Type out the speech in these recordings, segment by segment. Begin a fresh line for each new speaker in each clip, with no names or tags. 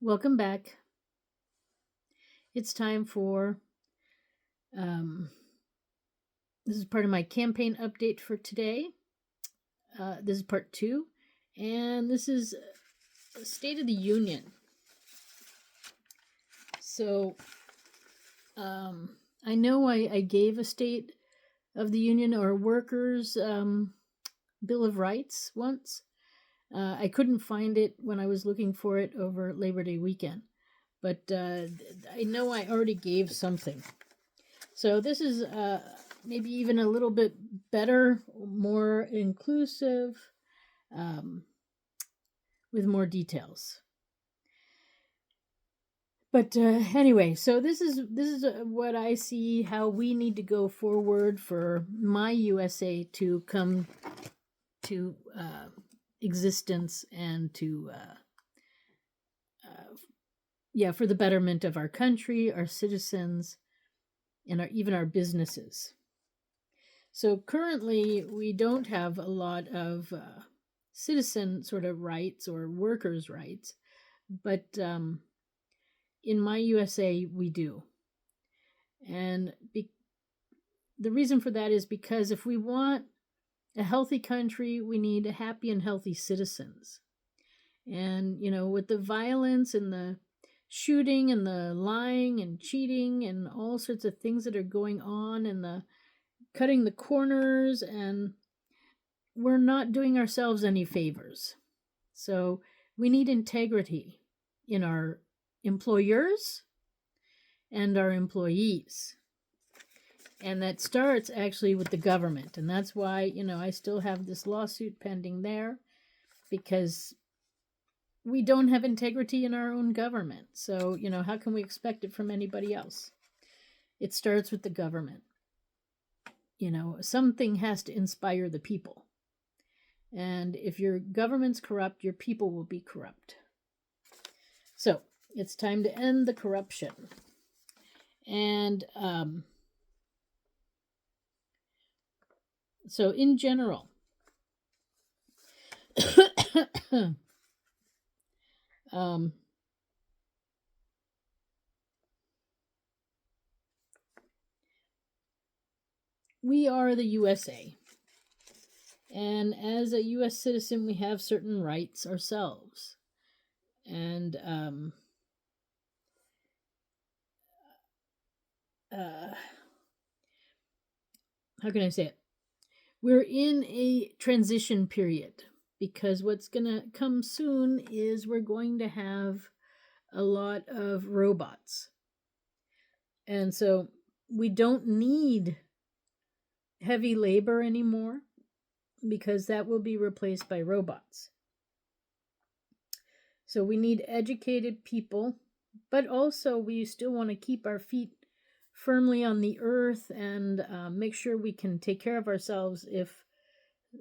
Welcome back. It's time for um, this is part of my campaign update for today. This is part 2, and this is State of the Union. So I know I gave a State of the Union or Workers' Bill of Rights once. I couldn't find it when I was looking for it over Labor Day weekend, but I know I already gave something. So this is maybe even a little bit better, more inclusive, with more details. But anyway, so this is what I see how we need to go forward for my USA to come to existence and to for the betterment of our country, our citizens, and even our businesses. So currently, we don't have a lot of citizen sort of rights or workers' rights, but in my USA, we do. And the reason for that is because if we want a healthy country, we need happy and healthy citizens. And, with the violence and the shooting and the lying and cheating and all sorts of things that are going on and the cutting the corners, and we're not doing ourselves any favors. So we need integrity in our employers and our employees. And that starts actually with the government. And that's why, I still have this lawsuit pending there, because we don't have integrity in our own government. So, how can we expect it from anybody else? It starts with the government. Something has to inspire the people. And if your government's corrupt, your people will be corrupt. So it's time to end the corruption. And so in general, we are the USA. And as a U.S. citizen, we have certain rights ourselves. And how can I say it? We're in a transition period, because what's going to come soon is we're going to have a lot of robots. And so we don't need heavy labor anymore, because that will be replaced by robots. So we need educated people, but also we still want to keep our feet firmly on the earth and make sure we can take care of ourselves if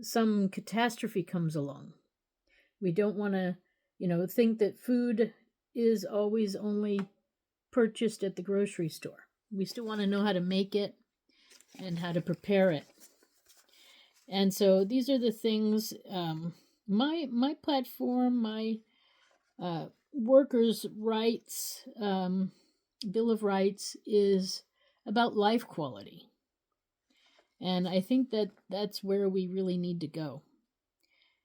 some catastrophe comes along. We don't want to, think that food is always only purchased at the grocery store. We still want to know how to make it and how to prepare it. And so these are the things, my platform, my workers' rights, Bill of Rights is about life quality. And I think that that's where we really need to go.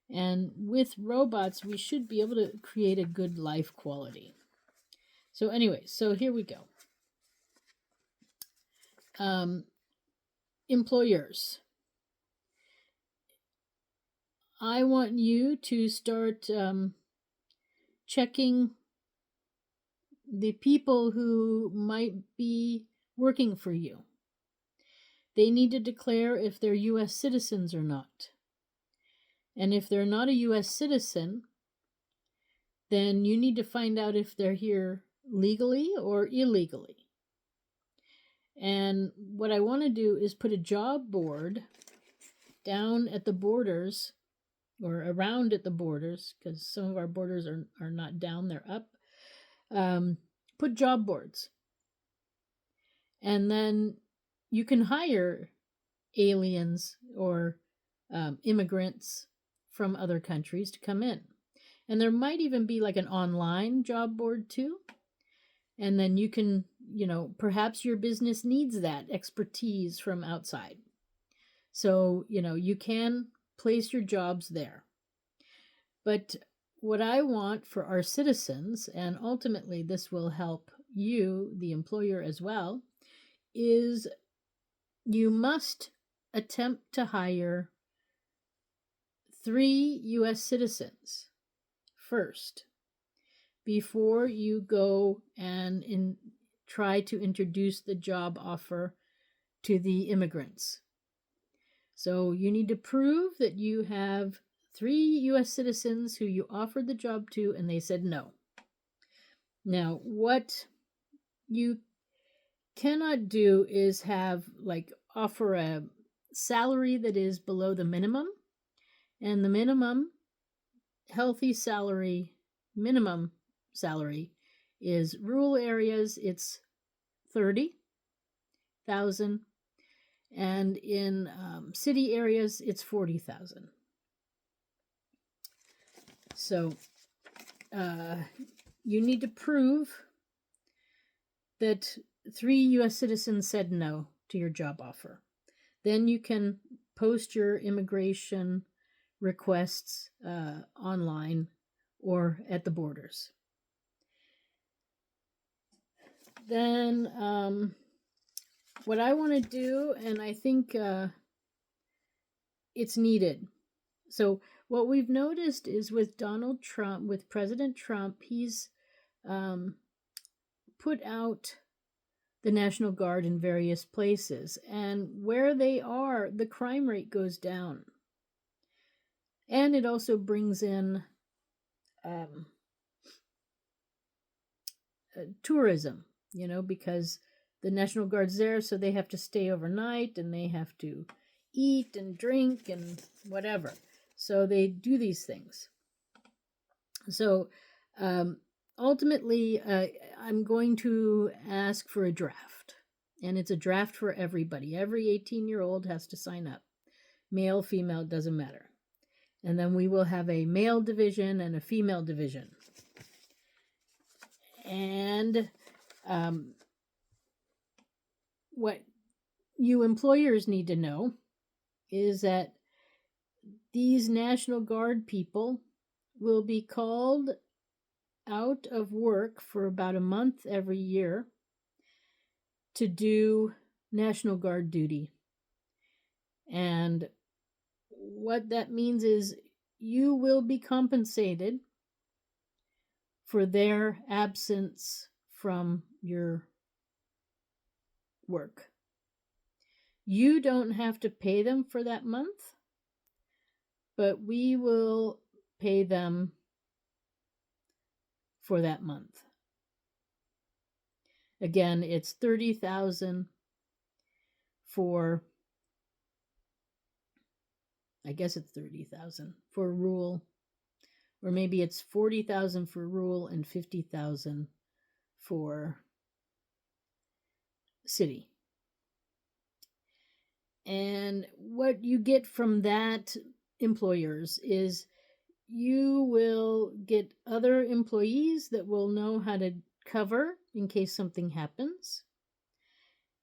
And with robots, we should be able to create a good life quality. So anyway, so here we go. Employers. I want you to start checking the people who might be working for you. They need to declare if they're U.S. citizens or not. And if they're not a U.S. citizen, then you need to find out if they're here legally or illegally. And what I want to do is put a job board down at the borders, or around at the borders, because some of our borders are not down, they're up. Put job boards. And then you can hire aliens or immigrants from other countries to come in. And there might even be like an online job board too. And then you can, perhaps your business needs that expertise from outside. So, you can place your jobs there. But what I want for our citizens, and ultimately this will help you, the employer, as well, is you must attempt to hire 3 U.S. citizens first before you go and try to introduce the job offer to the immigrants. So you need to prove that you have 3 U.S. citizens who you offered the job to and they said no. Now, what you cannot do is offer a salary that is below the minimum, and the minimum salary is rural areas, it's 30,000, and in city areas it's 40,000. So you need to prove that 3 U.S. citizens said no to your job offer. Then you can post your immigration requests online or at the borders. Then what I want to do, and I think it's needed. So what we've noticed is with President Trump, he's put out the National Guard in various places, and where they are, the crime rate goes down. And it also brings in tourism, because the National Guard's there, so they have to stay overnight and they have to eat and drink and whatever. So they do these things. So ultimately, I'm going to ask for a draft. And it's a draft for everybody. Every 18-year-old has to sign up. Male, female, doesn't matter. And then we will have a male division and a female division. And what you employers need to know is that these National Guard people will be called out of work for about a month every year to do National Guard duty. And what that means is you will be compensated for their absence from your work. You don't have to pay them for that month, but we will pay them for that month. Again, it's 30,000 for, I guess it's 30,000 for rural, or maybe it's 40,000 for rural and 50,000 for city. And what you get from that, employers, is you will get other employees that will know how to cover in case something happens.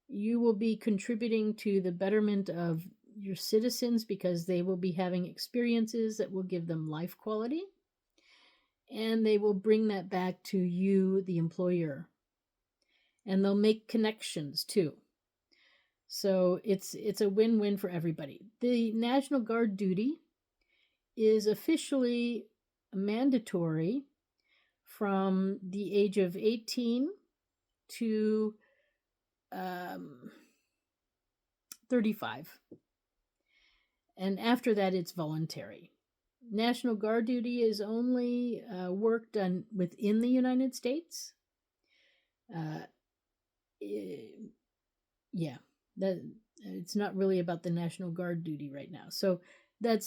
You will be contributing to the betterment of your citizens because they will be having experiences that will give them life quality. And they will bring that back to you, the employer. And they'll make connections too. So it's a win-win for everybody. The National Guard duty is officially mandatory from the age of 18 to 35. And after that, it's voluntary. National Guard duty is only work done within the United States. It's not really about the National Guard duty right now. So that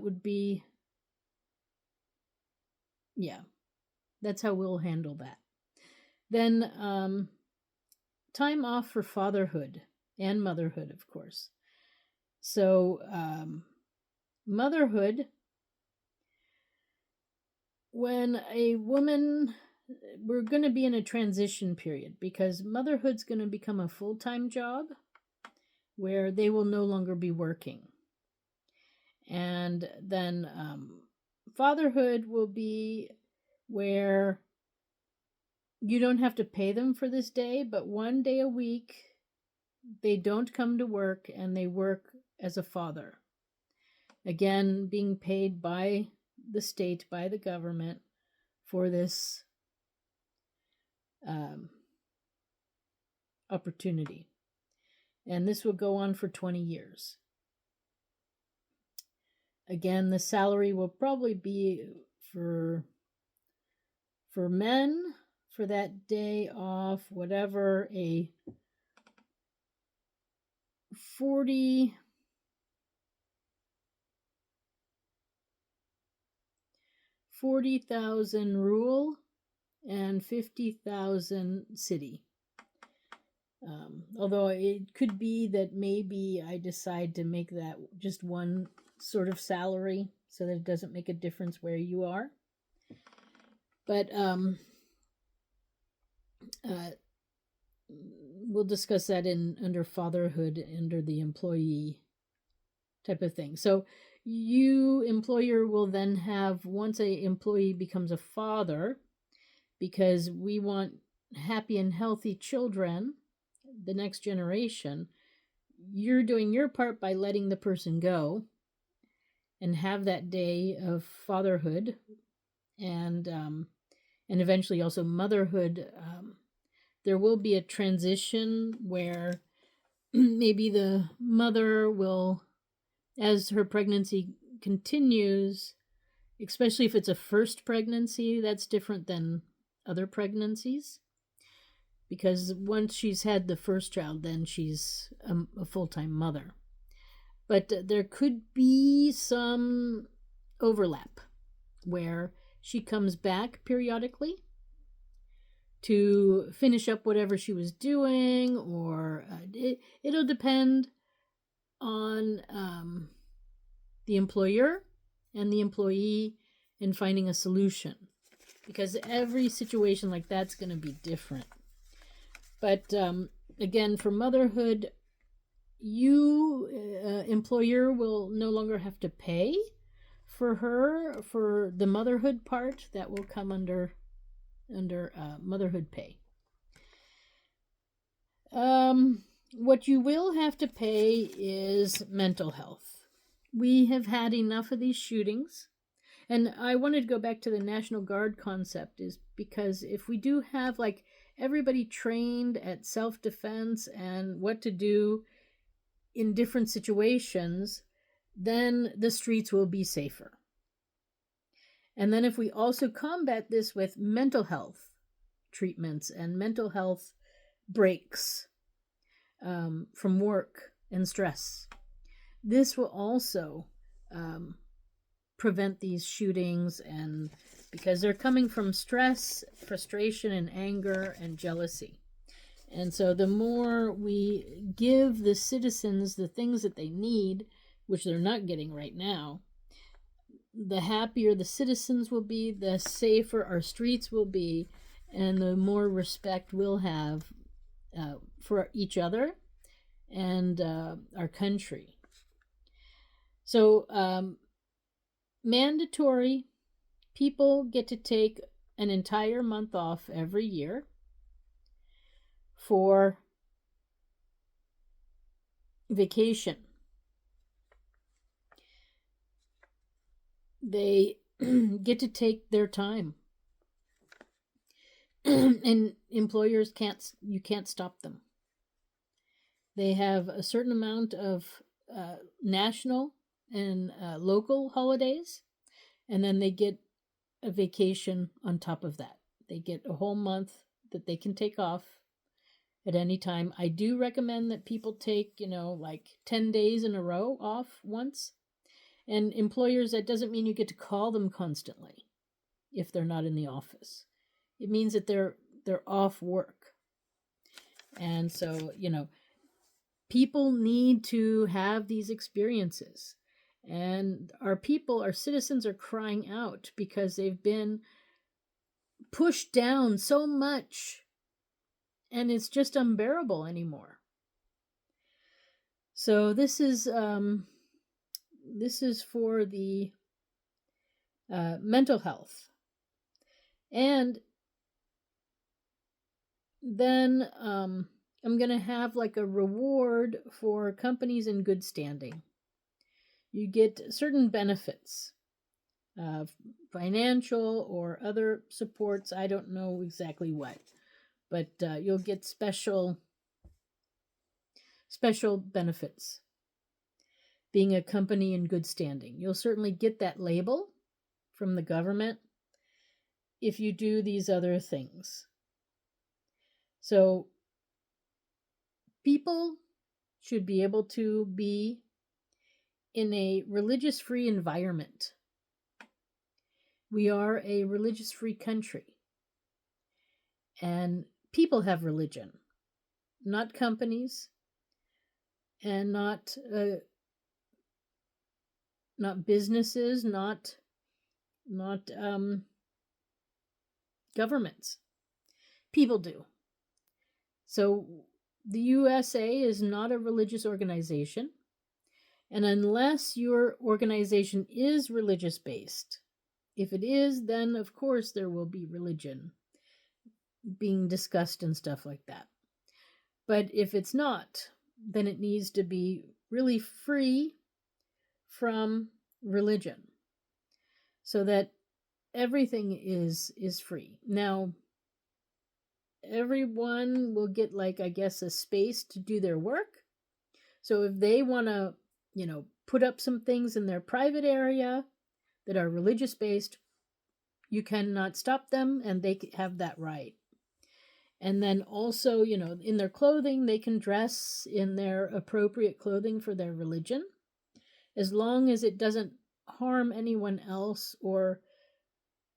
would be, that's how we'll handle that. Then time off for fatherhood and motherhood, of course. So motherhood, when a woman, we're going to be in a transition period because motherhood's going to become a full-time job where they will no longer be working. And then fatherhood will be where you don't have to pay them for this day, but one day a week they don't come to work and they work as a father. Again, being paid by the state, by the government for this opportunity. And this will go on for 20 years. Again, the salary will probably be for men for that day off, whatever, a 40,000 rural and 50,000 city. Although it could be that maybe I decide to make that just one sort of salary so that it doesn't make a difference where you are. But we'll discuss that under fatherhood, under the employee type of thing. So you, employer, will then have, once a employee becomes a father, because we want happy and healthy children, the next generation, you're doing your part by letting the person go and have that day of fatherhood and eventually also motherhood. There will be a transition where maybe the mother will, as her pregnancy continues, especially if it's a first pregnancy, that's different than other pregnancies. Because once she's had the first child, then she's a full-time mother. But there could be some overlap where she comes back periodically to finish up whatever she was doing, or it'll depend on the employer and the employee in finding a solution, because every situation like that's going to be different. But again, for motherhood, you, employer, will no longer have to pay for her for the motherhood part. That will come under motherhood pay. What you will have to pay is mental health. We have had enough of these shootings. And I wanted to go back to the National Guard concept, is because if we do have like everybody trained at self-defense and what to do in different situations, then the streets will be safer. And then if we also combat this with mental health treatments and mental health breaks from work and stress, this will also prevent these shootings, and because they're coming from stress, frustration, and anger and jealousy. And so the more we give the citizens the things that they need, which they're not getting right now, the happier the citizens will be, the safer our streets will be, and the more respect we'll have for each other and our country. So mandatory, people get to take an entire month off every year for vacation. They get to take their time. And employers you can't stop them. They have a certain amount of national and local holidays, and then they get a vacation on top of that. They get a whole month that they can take off at any time. I do recommend that people take, like 10 days in a row off once. And employers, that doesn't mean you get to call them constantly if they're not in the office. It means that they're off work. And so, people need to have these experiences. And our people, our citizens are crying out because they've been pushed down so much and it's just unbearable anymore. So this is for the mental health. And then I'm going to have like a reward for companies in good standing. You get certain benefits, financial or other supports. I don't know exactly what, but you'll get special benefits being a company in good standing. You'll certainly get that label from the government if you do these other things. So people should be able to be in a religious-free environment. We are a religious-free country. And people have religion, not companies, and not businesses, not governments. People do. So the USA is not a religious organization, and unless your organization is religious based, if it is, then of course there will be religion being discussed and stuff like that. But if it's not, then it needs to be really free from religion so that everything is free. Now, everyone will get, like, I guess, a space to do their work. So if they want to, put up some things in their private area that are religious based, you cannot stop them, and they have that right. And then also, in their clothing, they can dress in their appropriate clothing for their religion, as long as it doesn't harm anyone else or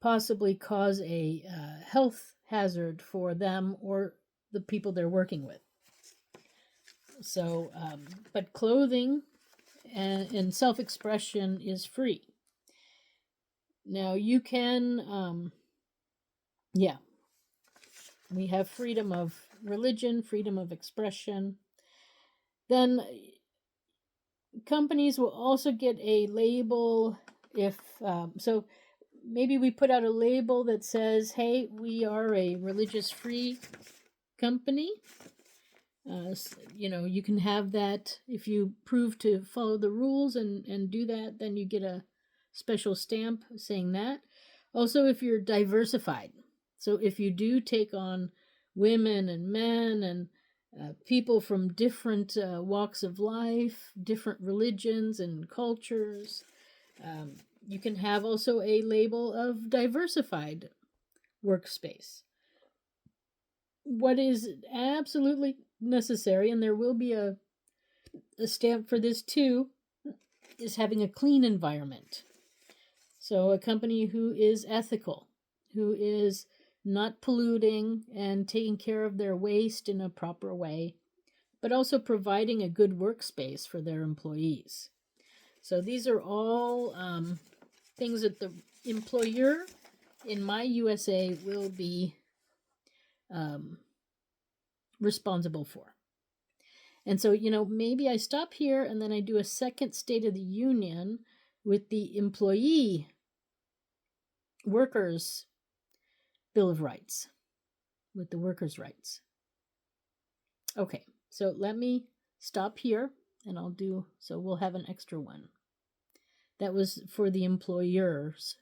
possibly cause a health hazard for them or the people they're working with. So, but clothing and self-expression is free. Now, you can, we have freedom of religion, freedom of expression. Then companies will also get a label if, so maybe we put out a label that says, hey, we are a religious-free company. You can have that if you prove to follow the rules and do that, then you get a special stamp saying that. Also, if you're diversified, so if you do take on women and men and people from different walks of life, different religions and cultures, you can have also a label of diversified workspace. What is absolutely necessary, and there will be a stamp for this too, is having a clean environment. So a company who is ethical, who is not polluting and taking care of their waste in a proper way, but also providing a good workspace for their employees. So these are all things that the employer in my USA will be responsible for. And so, maybe I stop here and then I do a second State of the Union with the employee workers' Bill of Rights, with the workers' rights. Okay, so let me stop here and we'll have an extra one. That was for the employers